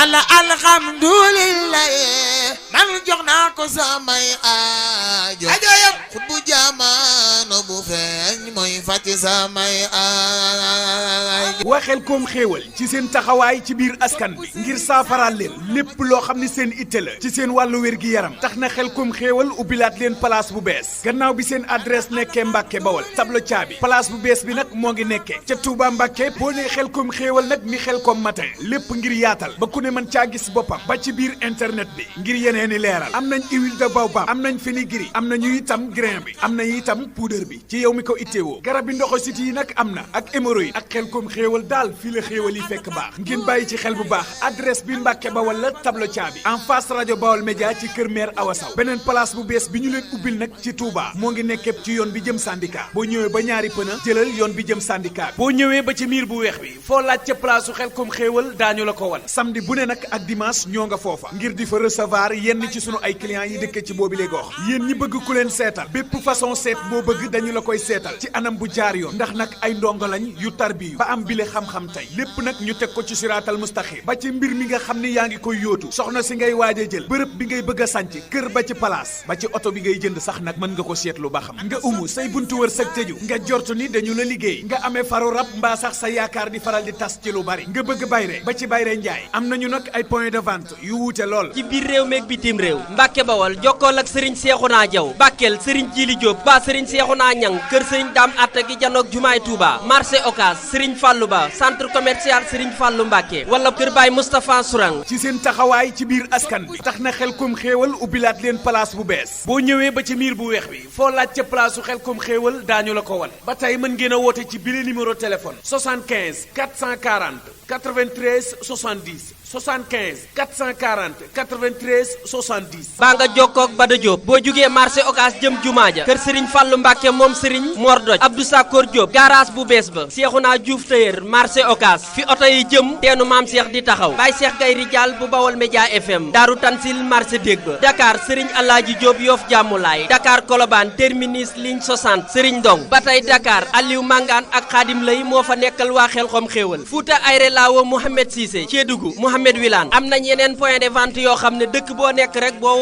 yàlla alhamdulillah man jox naa ko samay aajo xut bu jamono bu feeñ mooy fàcc samay aajo. waa Xelcom xéewal ci seen taxawaay ci biir askan bi ngir saafaraal leen lépp loo xam ni seen itte la ci seen wàllu wér-gi-yaram tax na Xelcom xéewal ubbilaat leen place bu bees gannaaw bi seen adresse nekkee Mbàkke Bawol tablo caabi place bu bees bi nag moo ngi nekkee ca Touba Mbàkke boo nee Xelcom xéewal nag ni Xelcom matin lépp ngir yaatal ba ku ne mën caa gis boppam ba ci biir internet bi ngir yeneeni leeral am nañ huile de baobab am nañ fenugrec am nañu itam grain bi am na itam poudre bi ci yow mi ko itteewoo garab bi ndoxo siti yi nag am na ak hémorroïde ak Xelcom xéewal daal fii la xéewal yi fekk baax ngeen bàyyi ci xel bu baax adresse bi Mbàkke Bawol la tablo caabi en face rajo Bawol Média ci kër maire Awa Saw beneen place bu bees bi ñu leen ubbil nag ci Touba moo ngi nekkee ci yoon bi jëm syndicat boo ñëwee ba ñaari pëna jëlal yoon bi jëm syndicat boo ñëwee ba ci miir bu weex bi foo laaj ca place su Xelcom xéewal daañu la ko wan samedi bu ne nag ak dimanche ñoo nga foofa ngir di fa recevoir yenn ci sunu ay clients yi dëkk ci boobi le gox yéen ñi bëgg ku leen seetal bépp façon seet boo bëgg dañu la koy seetal ci anam bu jaar yoon ndax nag ay ndongo lañ yu tarbiyu ba am bile xam-xam tey lépp nag ñu teg ko ci siraatal mustaxim ba ci mbir mi nga xam ni yaa ngi koy yóotu soxna si ngay waaj a jël bërëb bi ngay bëgg a sànc kër ba ci place ba ci oto bi ngay jënd sax nag mën nga ko seetlu ba xam nga umu say buntu wër sëg tëju nga jortu ni dañu la liggéey nga amee faru rab mbaa sax sa yaakaar di faral di tas ci lu bari nga bëgg bayre ba ci bayre njaay am nañu nag ay point de vente yu wuute lool ci biir réew meeg bitim réew Mbàkke Bawol jokkool ak Serigne Cheikhouna Diaw Bakel Serigne Djili Diop ba Serigne Cheikhouna Niang kër Serigne Dame Atta gi janoog jumaay Touba marché Ocass Serigne Fallou Ba centre commercial Serigne Fallou Mbàkke wala kër Baye Moustapha Sourang ci seen taxawaay ci biir askan bi tax na Xelcom xéewal ubbilaat leen place bu bees boo ñëwee ba ci miir bu weex bi foo laaj ca place su Xelcom xéewal daañu la ko wan ba tey mën ngeen a woote ci bile numéro téléphone 75 440 93 70 75 440 93 70 baa nga jokkoog Bada Diop boo jugee marché Ocass jëm jumaa ja kër Serigne Fallou Mbacke moom Serigne Mor Doj Abdou Sakor Diop garage bu bees ba Cheikhouna Diouf Tailleur marché Ocass fi oto yi jëm teenu maam Cheikh di taxaw Baye Cheikh Gay Rijaal bu Bawol Média FM Daaru Tansil marché Dég ba Dakar Serigne Alaaji Diop Yoff Jàmmulaay Dakar Colobane terminus ligne 60 Serigne Ndong ba tey Dakar Aliou Mangane ak Khadim Lay moo fa nekkal waa Xelcom xéewal Fouta Ayre Lawo Mohamed Cissé Kédougou Mohamed Wilane am nañ yeneen point de vente yoo xam ne dëkk boo nekk rek boo